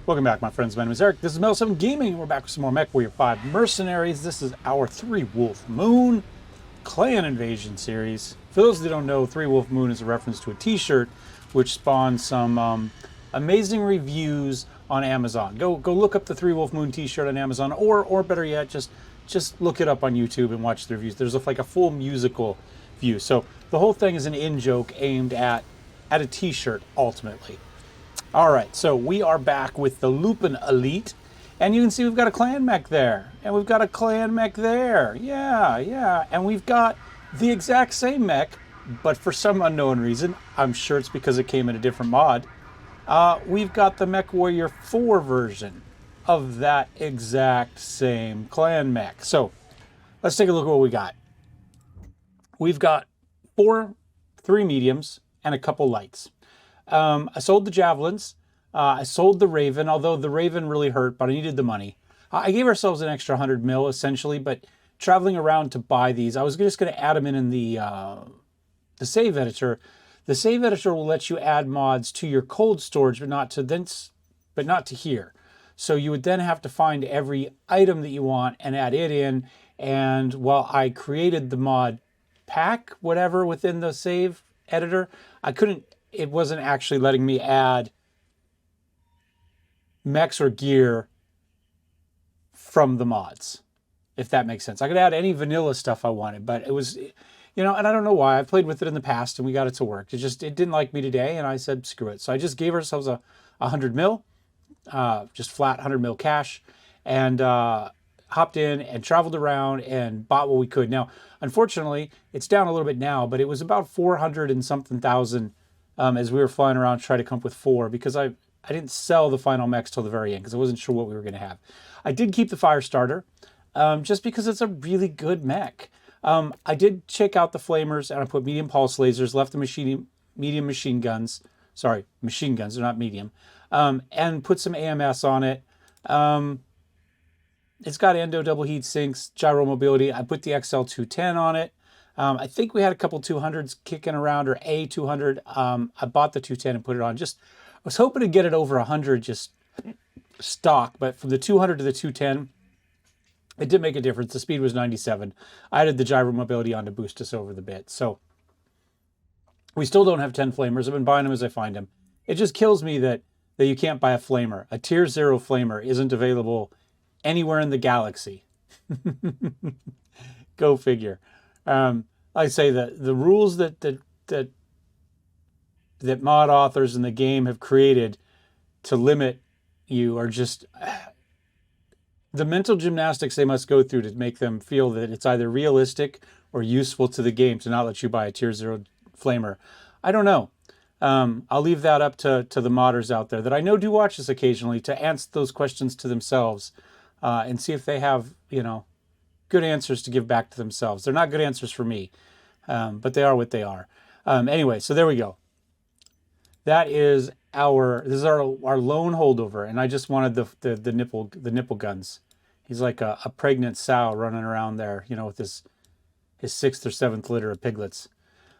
Welcome back, my friends. My name is Eric. This is MW7 Gaming. We're back with some more Mechwarrior 5 Mercenaries. This is our 3 Wolf Moon Clan Invasion series. For those that don't know, 3 Wolf Moon is a reference to a t-shirt which spawned some amazing reviews on Amazon. Go look up the 3 Wolf Moon t-shirt on Amazon, or better yet, just look it up on YouTube and watch the reviews. There's like a full musical view. So the whole thing is an in-joke aimed at a t-shirt, ultimately. All right, so we are back with the Lupin Elite, and you can see we've got a clan mech there, and we've got a clan mech there. Yeah, and we've got the exact same mech, but for some unknown reason, I'm sure it's because it came in a different mod, we've got the Mechwarrior 4 version of that exact same clan mech. So let's take a look at what we got. We've got 3 mediums and a couple lights. I sold the javelins. I sold the Raven, although the Raven really hurt, but I needed the money. I gave ourselves an extra 100 mil, essentially, but traveling around to buy these, I was just going to add them in the save editor. The save editor will let you add mods to your cold storage, but not to here. So you would then have to find every item that you want and add it in. And while I created the mod pack, whatever, within the save editor, it wasn't actually letting me add mechs or gear from the mods, if that makes sense. I could add any vanilla stuff I wanted, but it was, and I don't know why. I've played with it in the past and we got it to work. It didn't like me today, and I said, screw it. So I just gave ourselves a 100 mil, just flat 100 mil cash, and hopped in and traveled around and bought what we could. Now, unfortunately, it's down a little bit now, but it was about 400 and something thousand as we were flying around to try to come up with 4, because I didn't sell the final mechs till the very end because I wasn't sure what we were going to have. I did keep the fire starter just because it's a really good mech. I did check out the flamers, and I put medium pulse lasers, left the medium machine guns. Sorry, machine guns, they're not medium. And put some AMS on it. It's got endo double heat sinks, gyro mobility. I put the XL210 on it. I think we had a couple 200s kicking around, or a 200. I bought the 210 and put it on. I was hoping to get it over 100 just stock, but from the 200 to the 210, it did make a difference. The speed was 97. I added the gyro mobility on to boost us over the bit. So we still don't have 10 flamers. I've been buying them as I find them. It just kills me that you can't buy a flamer. A tier 0 flamer isn't available anywhere in the galaxy. Go figure. I say that the rules that mod authors in the game have created to limit you are just the mental gymnastics they must go through to make them feel that it's either realistic or useful to the game to not let you buy a tier 0 flamer. I don't know. I'll leave that up to the modders out there that I know do watch this occasionally to answer those questions to themselves and see if they have, good answers to give back to themselves. They're not good answers for me, but they are what they are. Anyway, so there we go. This is our lone holdover, and I just wanted the nipple guns. He's like a pregnant sow running around there, with his 6th or 7th litter of piglets.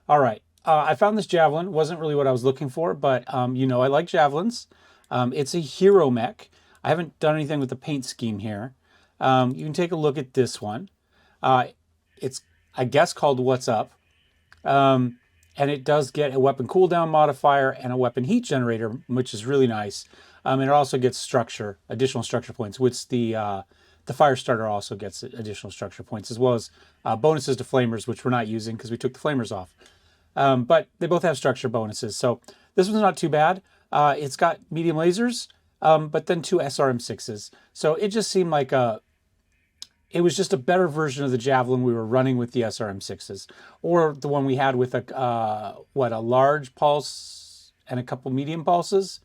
All right, I found this javelin. Wasn't really what I was looking for, but I like javelins. It's a hero mech. I haven't done anything with the paint scheme here. You can take a look at this one. It's, I guess, called What's Up. And it does get a weapon cooldown modifier and a weapon heat generator, which is really nice. And it also gets additional structure points, which the fire starter also gets additional structure points, as well as bonuses to flamers, which we're not using because we took the flamers off. But they both have structure bonuses. So this one's not too bad. It's got medium lasers, but then 2 SRM6s. So it just seemed like it was just a better version of the javelin we were running with the SRM6s, or the one we had with a large pulse and a couple medium pulses,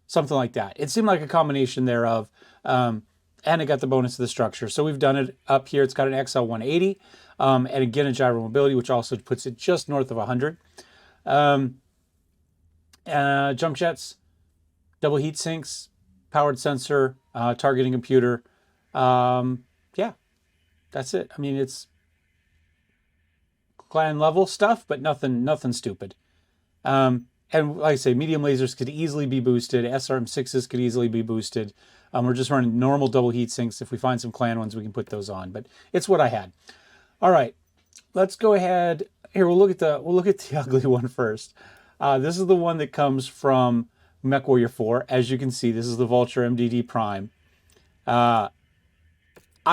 something like that. It seemed like a combination thereof, and it got the bonus of the structure. So we've done it up here. It's got an XL180, and again a gyro mobility, which also puts it just north of 100. Jump jets, double heat sinks, powered sensor, targeting computer. Yeah, that's it. I mean, it's clan level stuff, but nothing stupid. And like I say, medium lasers could easily be boosted. SRM6s could easily be boosted. We're just running normal double heat sinks. If we find some clan ones, we can put those on. But it's what I had. All right, let's go ahead. Here, we'll look at the ugly one first. This is the one that comes from Mechwarrior 4. As you can see, this is the Vulture MDD Prime. I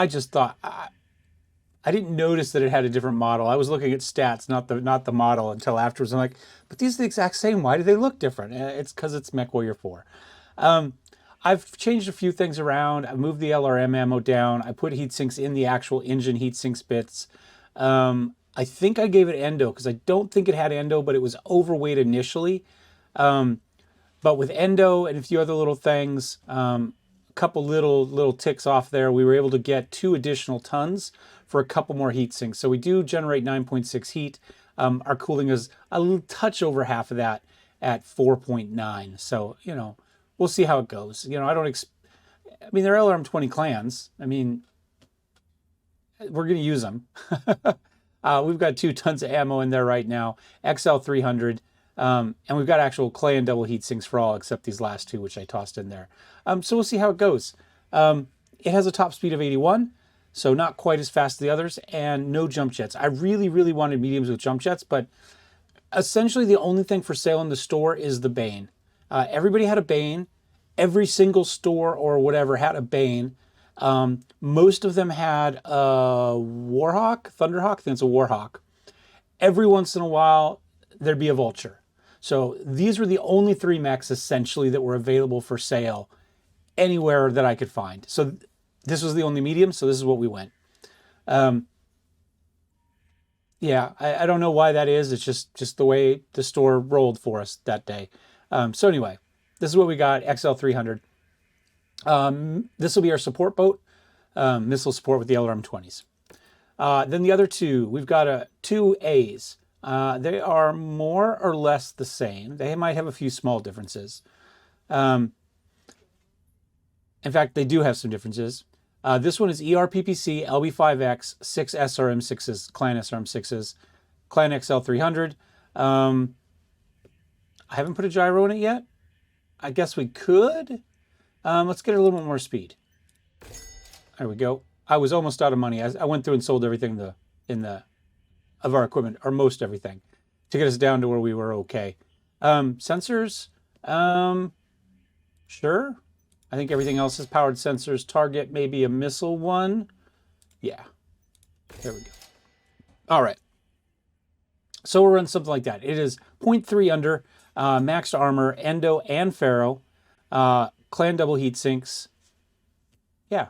just thought I didn't notice that it had a different model. I was looking at stats, not the model, until afterwards. I'm like, but these are the exact same. Why do they look different? It's because it's Mechwarrior 4. I've changed a few things around. I moved the LRM ammo down. I put heat sinks in the actual engine heat sinks bits. I think I gave it endo because I don't think it had endo, but it was overweight initially. But with endo and a few other little things, a couple little ticks off there, we were able to get 2 additional tons for a couple more heat sinks. So we do generate 9.6 heat. Our cooling is a little touch over half of that at 4.9. So, you know, we'll see how it goes. You know, I mean, they're LRM 20 clans. I mean, we're going to use them. We've got 2 tons of ammo in there right now, XL 300, and we've got actual clan double heat sinks for all except these last 2, which I tossed in there. So we'll see how it goes. It has a top speed of 81, so not quite as fast as the others, and no jump jets. I really, really wanted mediums with jump jets, but essentially the only thing for sale in the store is the Bane. Everybody had a Bane. Every single store or whatever had a Bane. Most of them had a Warhawk, Thunderhawk, I think it's a Warhawk. Every once in a while, there'd be a Vulture. So these were the only 3 mechs essentially that were available for sale anywhere that I could find. So this was the only medium, so this is what we went. Yeah, I don't know why that is. It's just the way the store rolled for us that day. So anyway, this is what we got, XL 300. This will be our support boat, missile support with the LRM 20s. Then the other 2, we've got 2 A's. They are more or less the same. They might have a few small differences. In fact, they do have some differences. This one is ERPPC LB5X, 6 SRM6s, Clan SRM6s, Clan XL 300. I haven't put a gyro in it yet. I guess we could. Let's get a little bit more speed. There we go. I was almost out of money. I went through and sold everything of our equipment, or most everything, to get us down to where we were okay. Sensors, sure. I think everything else is powered sensors. Target, maybe a missile one. Yeah, there we go. All right. So we'll run something like that. It is 0.3 under, maxed armor, endo and ferro, clan double heat sinks. Yeah,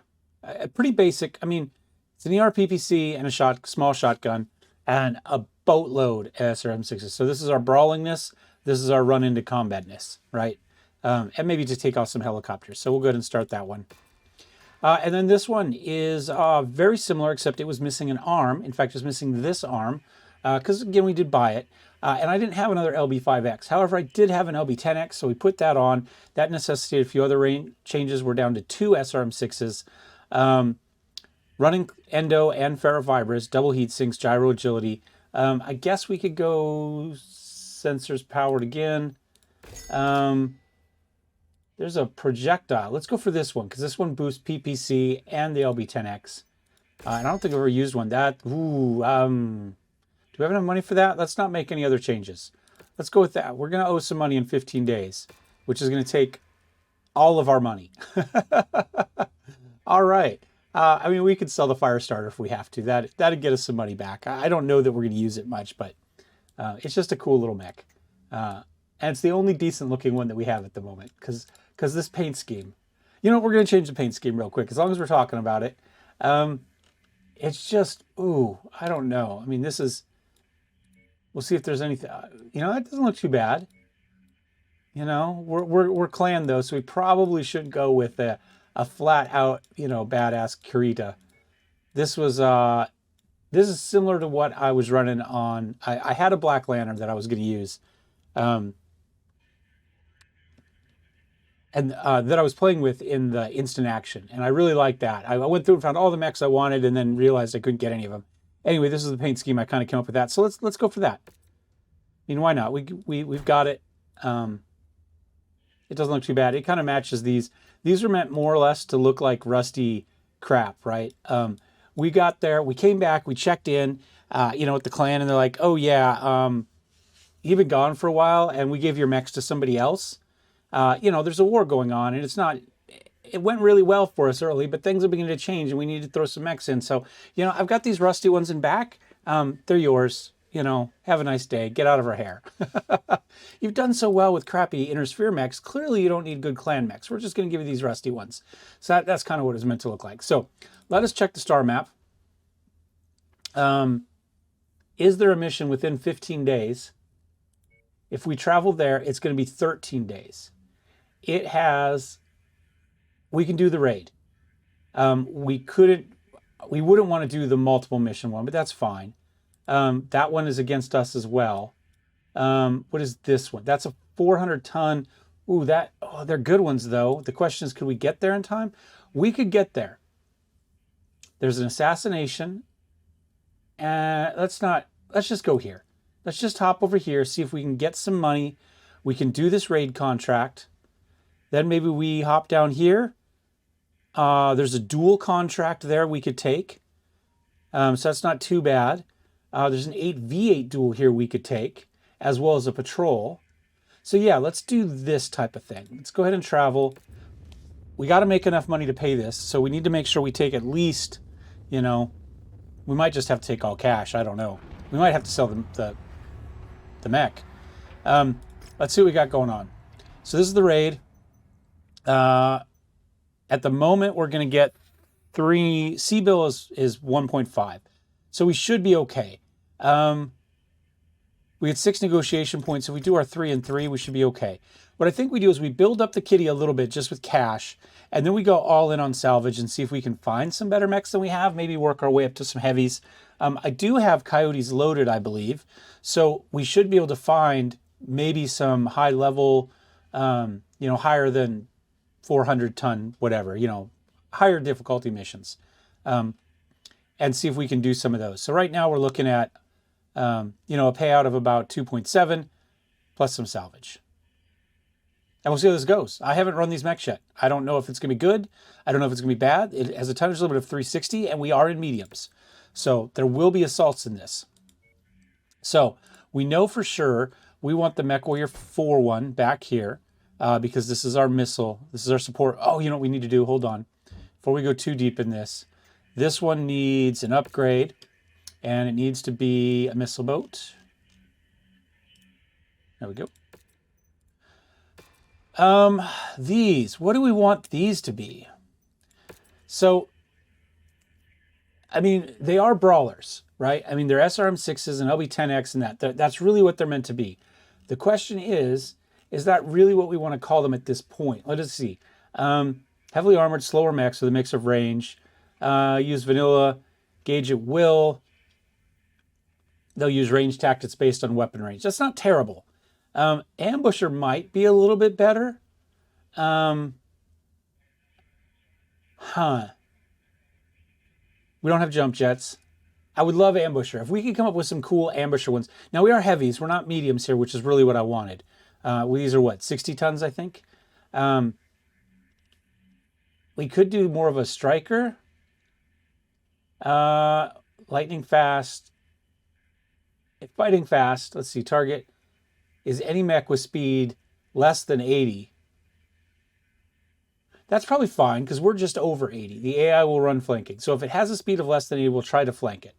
pretty basic. I mean, it's an ERPPC and a small shotgun and a boatload of SRM6s. So this is our brawlingness. This is our run into combatness, right? And maybe to take off some helicopters. So we'll go ahead and start that one. And then this one is very similar, except it was missing an arm. In fact, it was missing this arm, because again, we did buy it. And I didn't have another LB5X. However, I did have an LB10X, so we put that on. That necessitated a few other range changes. We're down to 2 SRM6s. Running endo and ferrovibras, double heat sinks, gyro agility. I guess we could go sensors powered again. There's a projectile. Let's go for this one, because this one boosts PPC and the LB10X. And I don't think I've ever used one. Do we have enough money for that? Let's not make any other changes. Let's go with that. We're going to owe some money in 15 days, which is going to take all of our money. All right. I mean, we could sell the fire starter if we have to. That'd get us some money back. I don't know that we're going to use it much, but it's just a cool little mech. And it's the only decent looking one that we have at the moment, because this paint scheme, you know, we're going to change the paint scheme real quick, as long as we're talking about it. It's just, ooh, I don't know. I mean, this is, we'll see if there's anything, you know, that doesn't look too bad. You know, we're clan though, so we probably shouldn't go with a flat out, you know, badass Kurita. This was, this is similar to what I was running on. I had a Black Lantern that I was going to use. And that I was playing with in the instant action. And I really liked that. I went through and found all the mechs I wanted and then realized I couldn't get any of them. Anyway, this is the paint scheme. I kind of came up with that. So let's go for that. I mean, why not? We've got it. It doesn't look too bad. It kind of matches these. These are meant more or less to look like rusty crap, right? We got there, we came back, we checked in, with the clan, and they're like, oh yeah, you've been gone for a while, and we gave your mechs to somebody else. There's a war going on, and it went really well for us early, but things are beginning to change, and we need to throw some mechs in. So, I've got these rusty ones in back. They're yours. Have a nice day. Get out of our hair. You've done so well with crappy innersphere mechs. Clearly, you don't need good clan mechs. We're just going to give you these rusty ones. So that's kind of what it's meant to look like. So let us check the star map. Is there a mission within 15 days? If we travel there, it's going to be 13 days. We can do the raid. We wouldn't want to do the multiple mission one, but that's fine. That one is against us as well. What is this one? That's a 400 ton. Ooh, they're good ones though. The question is, could we get there in time? We could get there. There's an assassination. Let's just go here. Let's just hop over here, see if we can get some money. We can do this raid contract. Then maybe we hop down here. There's a dual contract there we could take. So that's not too bad. There's an 8v8 duel here we could take, as well as a patrol. So yeah, let's do this type of thing. Let's go ahead and travel. We got to make enough money to pay this, so we need to make sure we take at least, we might just have to take all cash. I don't know. We might have to sell the mech. Let's see what we got going on. So this is the raid. At the moment, we're going to get 3. C-bill is 1.5. So we should be okay. We had 6 negotiation points. If we do our 3 and 3, we should be okay. What I think we do is we build up the kitty a little bit just with cash, and then we go all in on salvage and see if we can find some better mechs than we have, maybe work our way up to some heavies. I do have coyotes loaded, I believe, so we should be able to find maybe some high level, higher than 400 ton, whatever, higher difficulty missions, and see if we can do some of those. So right now we're looking at, a payout of about 2.7 plus some salvage. And we'll see how this goes. I haven't run these mechs yet. I don't know if it's going to be good. I don't know if it's going to be bad. It has a tonnage limit of 360, and we are in mediums. So there will be assaults in this. So we know for sure we want the Mechwarrior 4 back here because this is our missile. This is our support. Oh, you know what we need to do? Hold on. Before we go too deep in this, this one needs an upgrade, and it needs to be a missile boat. There we go. What do we want these to be? So, they are brawlers, right? They're SRM6s and LB10X and that's really what they're meant to be. The question is that really what we want to call them at this point? Let us see. Heavily armored, slower mechs with a mix of range. Use vanilla, gauge at will. They'll use range tactics based on weapon range. That's not terrible. Ambusher might be a little bit better. We don't have jump jets. I would love Ambusher. If we could come up with some cool Ambusher ones. Now, we are heavies. We're not mediums here, which is really what I wanted. These are what, 60 tons, I think? We could do more of a striker. Lightning fast. Fighting fast. Let's see, target is any mech with speed less than 80. That's probably fine because we're just over 80. The AI will run flanking. So if it has a speed of less than 80, we'll try to flank it.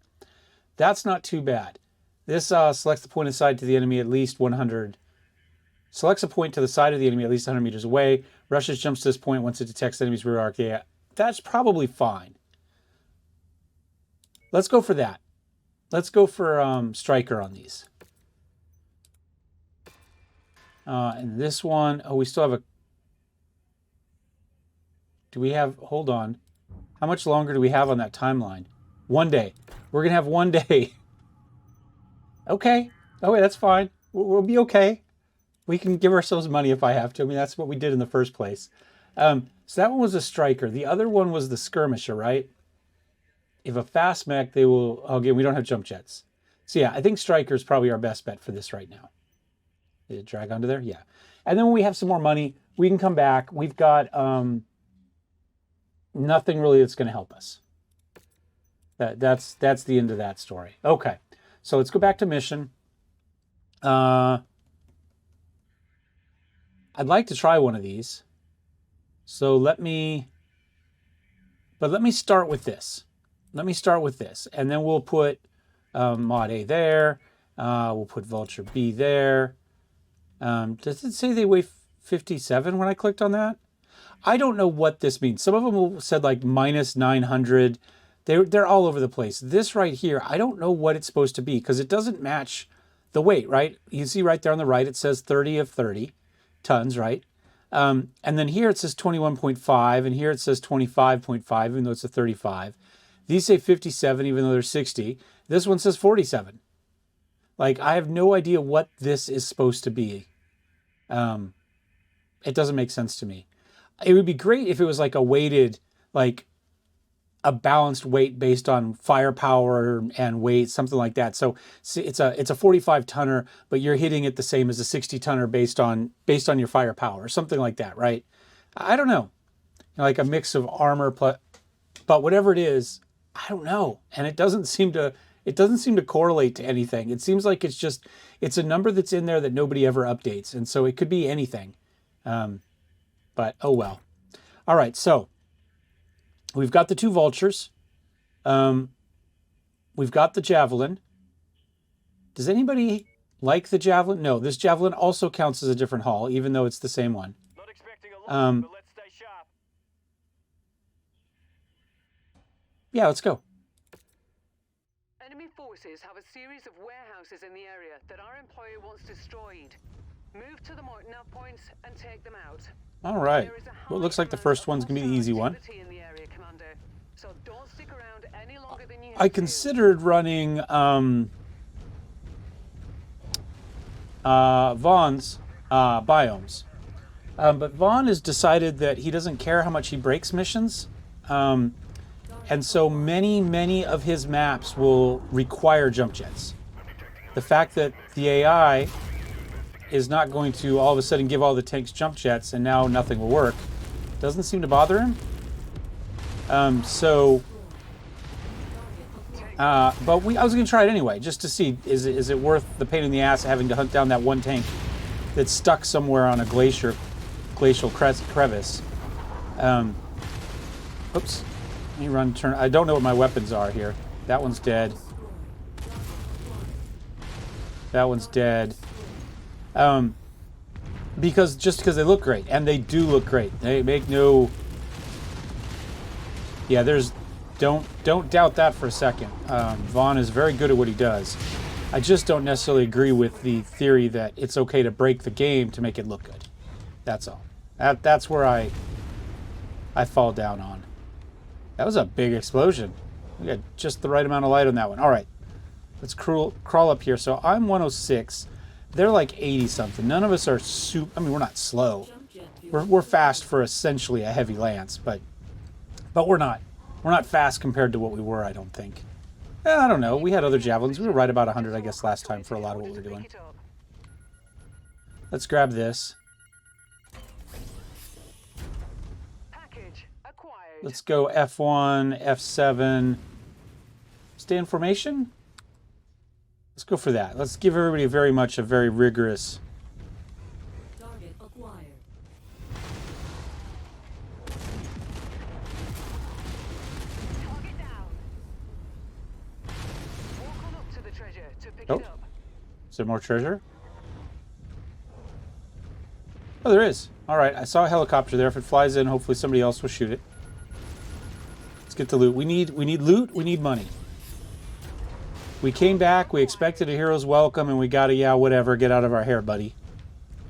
That's not too bad. This selects the point aside to the enemy at least 100. Selects a point to the side of the enemy at least 100 meters away. Rushes jumps to this point once it detects the enemy's rear arc. Yeah, that's probably fine. Let's go for that. Let's go for striker on these. And this one, we still have a... hold on. How much longer do we have on that timeline? 1 day. We're going to have 1 day. Okay. Okay, that's fine. We'll be okay. We can give ourselves money if I have to. That's what we did in the first place. So that one was a striker. The other one was the skirmisher, right? If a fast mech, they will... Again, we don't have jump jets. So yeah, I think striker is probably our best bet for this right now. Did it drag onto there? Yeah. And then when we have some more money, we can come back. We've got nothing really that's going to help us. That's the end of that story. Okay. So let's go back to mission. I'd like to try one of these. So let me start with this. Let me start with this. And then we'll put mod A there. We'll put vulture B there. Does it say they weigh 57 when I clicked on that? I don't know what this means. Some of them said like minus 900. They're all over the place. This right here, I don't know what it's supposed to be because it doesn't match the weight, right? You see right there on the right, it says 30 of 30 tons, right? And then here it says 21.5, and here it says 25.5, even though it's a 35. These say 57, even though they're 60. This one says 47. Like, I have no idea what this is supposed to be. It doesn't make sense to me. It would be great if it was like a weighted, like a balanced weight based on firepower and weight, something like that. So it's a 45 tonner, but you're hitting it the same as a 60 tonner based on your firepower or something like that, right? I don't know. Like a mix of armor, but whatever it is, I don't know. And it doesn't seem to correlate to anything. It seems like it's a number that's in there that nobody ever updates. And so it could be anything. But oh well. All right, so we've got the two vultures. We've got the javelin. Does anybody like the javelin? No, this javelin also counts as a different haul, even though it's the same one. Not expecting a lot, but let's stay sharp. Yeah, let's go. Enemy forces have a series of warehouses in the area that our employer wants destroyed. Move to the marked nav points and take them out. All right. Well, it looks like the first one's going to be the easy one. I considered running Vaughn's biomes. But Vaughn has decided that he doesn't care how much he breaks missions. And so many of his maps will require jump jets. The fact that the AI is not going to all of a sudden give all the tanks jump jets and now nothing will work doesn't seem to bother him. But I was going to try it anyway, just to see, is it worth the pain in the ass of having to hunt down that one tank that's stuck somewhere on a glacial crevice. Oops. Let me run turn. I don't know what my weapons are here. That one's dead. That one's dead. Because they look great, and they do look great. They make no. Yeah, don't doubt that for a second. Vaughn is very good at what he does. I just don't necessarily agree with the theory that it's okay to break the game to make it look good. That's all. That's where I fall down on. That was a big explosion. We got just the right amount of light on that one. All right, let's crawl up here. So I'm 106. They're like 80 something. None of us are super. I mean, we're not slow. We're fast for essentially a heavy lance, but we're not fast compared to what we were. I don't think. I don't know. We had other javelins. We were right about 100, I guess, last time for a lot of what we were doing. Let's grab this. Let's go F1, F7. Stay in formation. Let's go for that. Let's give everybody a very rigorous. Target acquired. Target down. Walk on up to the treasure to pick Oh. it up. Is there more treasure? Oh, there is. All right, I saw a helicopter there. If it flies in, hopefully somebody else will shoot it. Let's get the loot. We need loot. We need money. We came back. We expected a hero's welcome, and we got to, yeah, whatever, get out of our hair, buddy.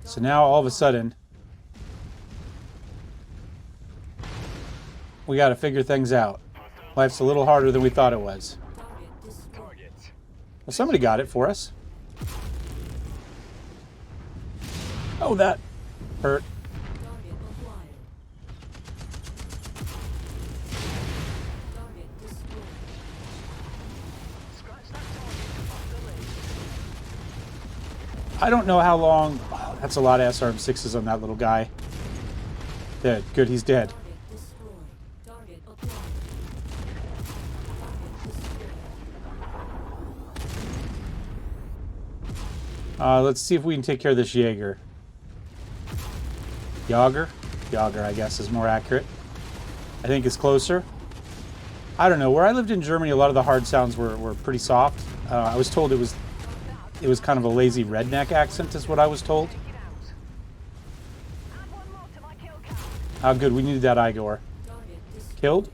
So now, all of a sudden, we got to figure things out. Life's a little harder than we thought it was. Well, somebody got it for us. Oh, that hurt. I don't know how long That's a lot of SRM6s on that little guy. Dead. Good, he's dead. Target destroyed. Target acquired. Target destroyed. Let's see if we can take care of this Jaeger. Jaeger, I guess, is more accurate. I think it's closer. I don't know. Where I lived in Germany, a lot of the hard sounds were pretty soft. I was told it was kind of a lazy redneck accent, is what I was told. Take it out. Add one more to my kill count. Good. We needed that Igor. Target destroyed. Killed?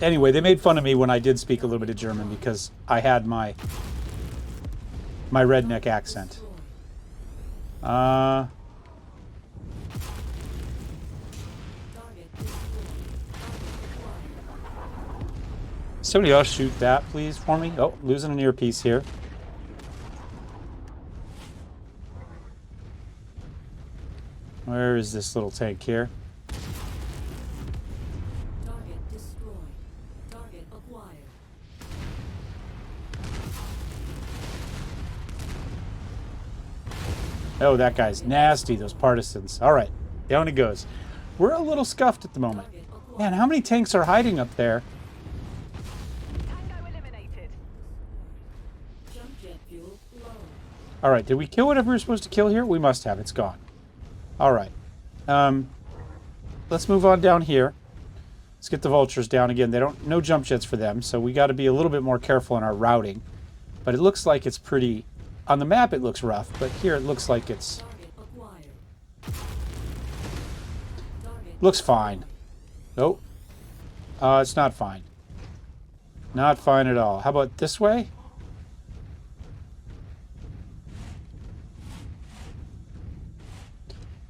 Anyway, they made fun of me when I did speak a little bit of German because I had my redneck accent. Target destroyed. Somebody else shoot that, please, for me. Oh, losing an earpiece here. Where is this little tank here? Target destroyed. Target acquired. Oh, that guy's nasty, those partisans. All right, down it goes. We're a little scuffed at the moment. Target acquired. Man, how many tanks are hiding up there? Tango eliminated. Jump jet fuel low. All right, did we kill whatever we were supposed to kill here? We must have. It's gone. All right. Let's move on down here. Let's get the vultures down again. No jump jets for them, so we got to be a little bit more careful in our routing. But it looks like it's pretty... On the map, it looks rough, but here it looks like it's... Target acquired. Target Looks fine. Oh. It's not fine. Not fine at all. How about this way?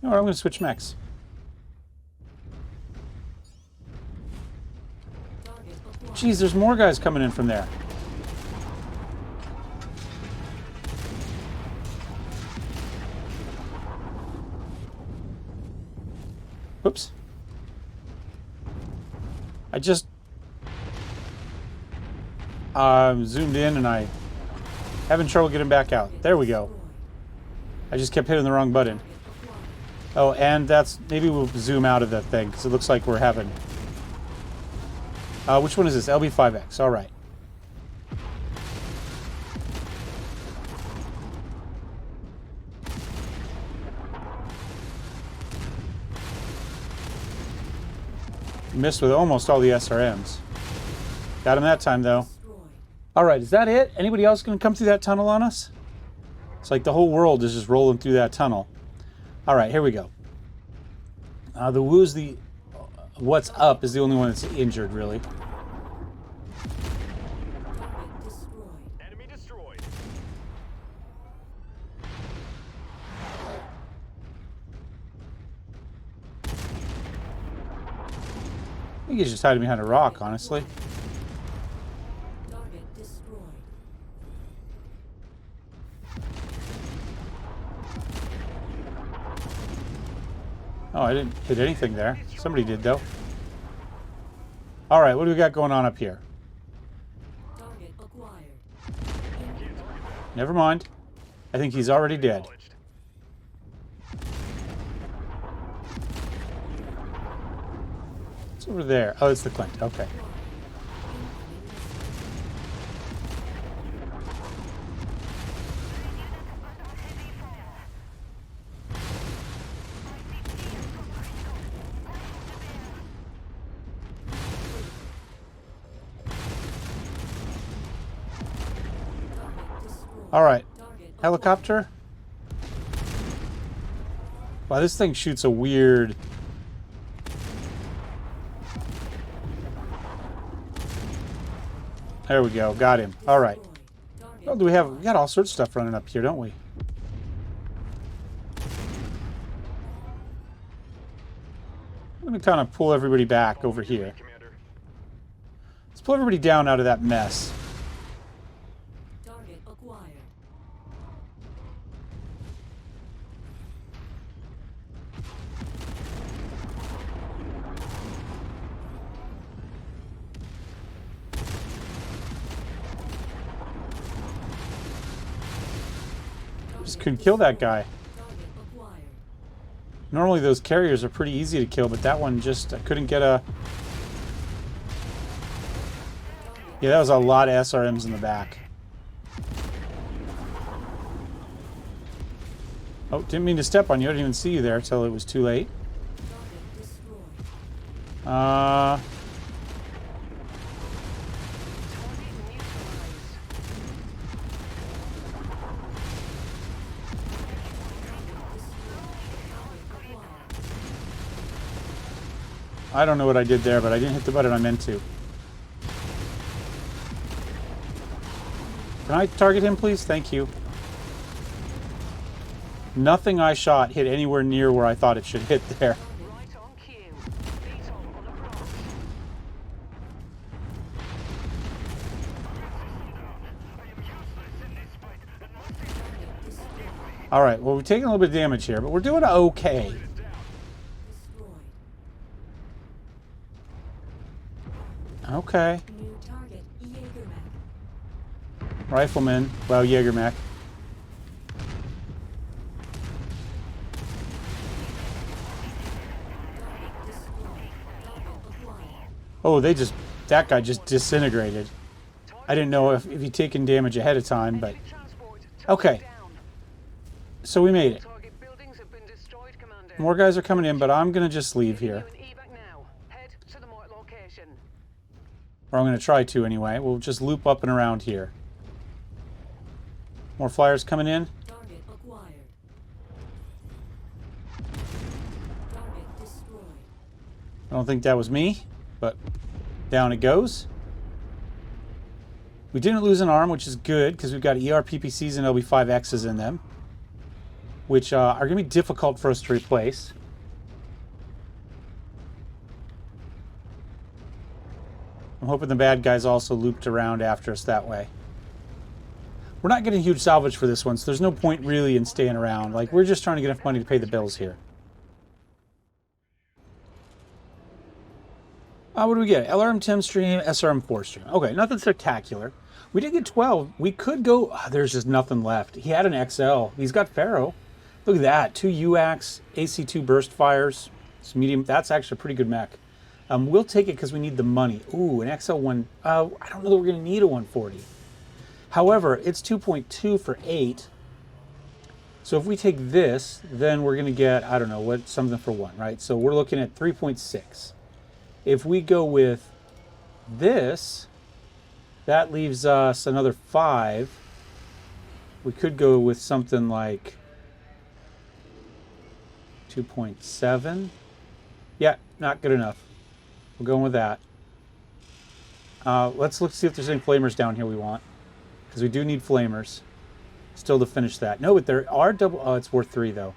No, I'm going to switch mechs. target acquired. Jeez, there's more guys coming in from there. Whoops. I just zoomed in and I having trouble getting back out. There we go. I just kept hitting the wrong button. Oh, and that's... Maybe we'll zoom out of that thing because it looks like we're having... which one is this? LB5X. All right. Missed with almost all the SRMs. Got him that time, though. All right, is that it? Anybody else going to come through that tunnel on us? It's like the whole world is just rolling through that tunnel. All right, here we go. The Wu's the... What's up is the only one that's injured, really. Target destroyed. Enemy destroyed. I think he's just hiding behind a rock, honestly. Target destroyed. Oh, I didn't hit anything there. Somebody did, though. All right, what do we got going on up here? Target acquired. Never mind. I think he's already dead. Acknowledged. It's over there. Oh, it's the Clint. Okay. All right. Helicopter. Wow, this thing shoots a weird... There we go. Got him. All right. Oh, do we have... We got all sorts of stuff running up here, don't we? Let me kind of pull everybody back over here. Commander. Let's pull everybody down out of that mess. Target acquired. Just couldn't kill that guy. Target acquired. Normally those carriers are pretty easy to kill, but that one just, I couldn't get a... Yeah, that was a lot of SRMs in the back. Oh, didn't mean to step on you. I didn't even see you there until it was too late. Target destroyed. Target neutralized. I don't know what I did there, but I didn't hit the button I meant to. Can I target him, please? Thank you. Nothing I shot hit anywhere near where I thought it should hit there. Right on cue. Beetle on approach. All right, well, we're taking a little bit of damage here, but we're doing okay. Destroyed. Okay. New target Jägermech. Rifleman. Well, Jägermech. Target destroyed. Target acquired. Oh, that guy just disintegrated. I didn't know if he'd taken damage ahead of time, but... Enemy transport. Okay. Target down. So we made it. Target buildings have been destroyed, Commander. More guys are coming in, but I'm going to just leave here. Giving you an evac now. Head to the marked location. Or I'm going to try to anyway. We'll just loop up and around here. More flyers coming in. Target acquired. Target destroyed. I don't think that was me, but down it goes. We didn't lose an arm, which is good, because we've got ERPPCs and LB5Xs in them, which are going to be difficult for us to replace. I'm hoping the bad guys also looped around after us that way. We're not getting huge salvage for this one, so there's no point really in staying around. Like, we're just trying to get enough money to pay the bills here. What do we get? LRM 10 stream, SRM 4 stream. Okay, nothing spectacular. We did get 12. We could go... there's just nothing left. He had an XL. He's got Pharaoh. Look at that. 2 UACs, AC2 burst fires. It's medium. That's actually a pretty good mech. We'll take it because we need the money. Ooh, an XL1. I don't know that we're going to need a 140. However, it's 2.2 for 8. So if we take this, then we're going to get, I don't know, what something for 1, right? So we're looking at 3.6. If we go with this, that leaves us another 5. We could go with something like 2.7. Yeah, not good enough. We're going with that. Let's look see if there's any flamers down here we want, because we do need flamers still to finish that. No, but there are double... oh, it's worth 3 though.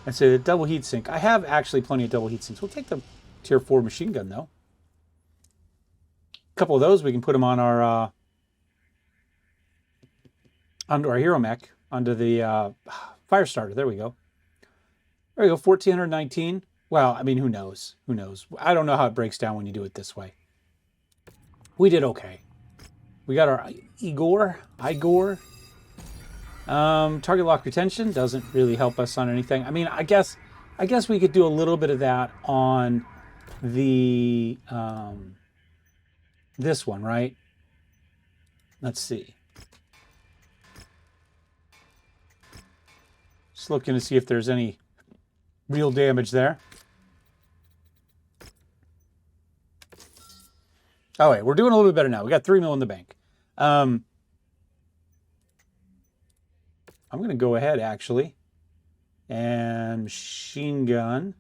And so the double heat sink. I have actually plenty of double heat sinks. We'll take the tier 4 machine gun though. A couple of those we can put them on our onto our hero mech, onto the fire starter. There we go. There we go. 1419. Well, I mean, who knows? Who knows? I don't know how it breaks down when you do it this way. We did okay. We got our Igor. Target lock retention doesn't really help us on anything. I mean, I guess we could do a little bit of that on the this one, right? Let's see. Just looking to see if there's any real damage there. Oh, wait, we're doing a little bit better now. We got 3 mil in the bank. I'm going to go ahead, actually, and machine gun.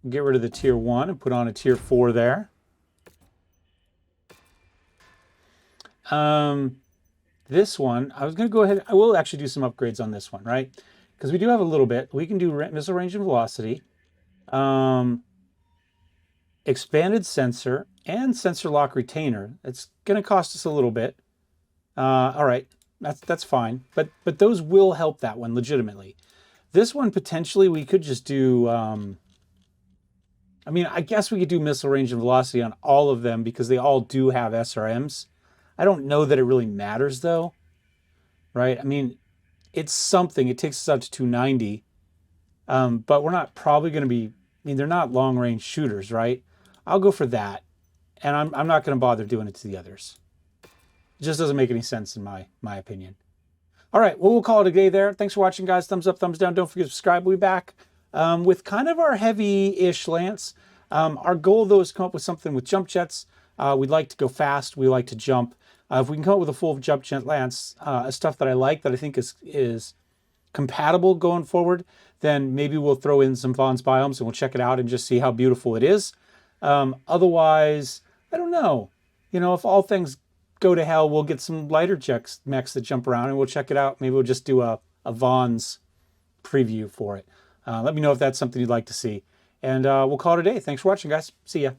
Get rid of the tier 1 and put on a tier 4 there. This one, I was going to go ahead. I will actually do some upgrades on this one, right? Because we do have a little bit. We can do missile range and velocity. Expanded sensor and sensor lock retainer. It's going to cost us a little bit. All right, that's fine. But those will help that one legitimately. This one potentially we could just do. I mean, I guess we could do missile range and velocity on all of them because they all do have SRMs. I don't know that it really matters though, right? I mean, it's something. It takes us up to 290. But we're not probably going to be, I mean, they're not long range shooters, right? I'll go for that. And I'm not going to bother doing it to the others. It just doesn't make any sense in my opinion. All right, well, we'll call it a day there. Thanks for watching, guys. Thumbs up, thumbs down. Don't forget to subscribe. We'll be back with kind of our heavy-ish lance. Our goal, though, is to come up with something with jump jets. We'd like to go fast. We like to jump. If we can come up with a full jump jet lance, stuff that I like, that I think is compatible going forward, then maybe we'll throw in some Vaughn's biomes and we'll check it out and just see how beautiful it is. Otherwise, I don't know. You know, if all things go to hell, we'll get some lighter mechs that jump around and we'll check it out. Maybe we'll just do a Vaughn's preview for it. Let me know if that's something you'd like to see. And we'll call it a day. Thanks for watching, guys. See ya.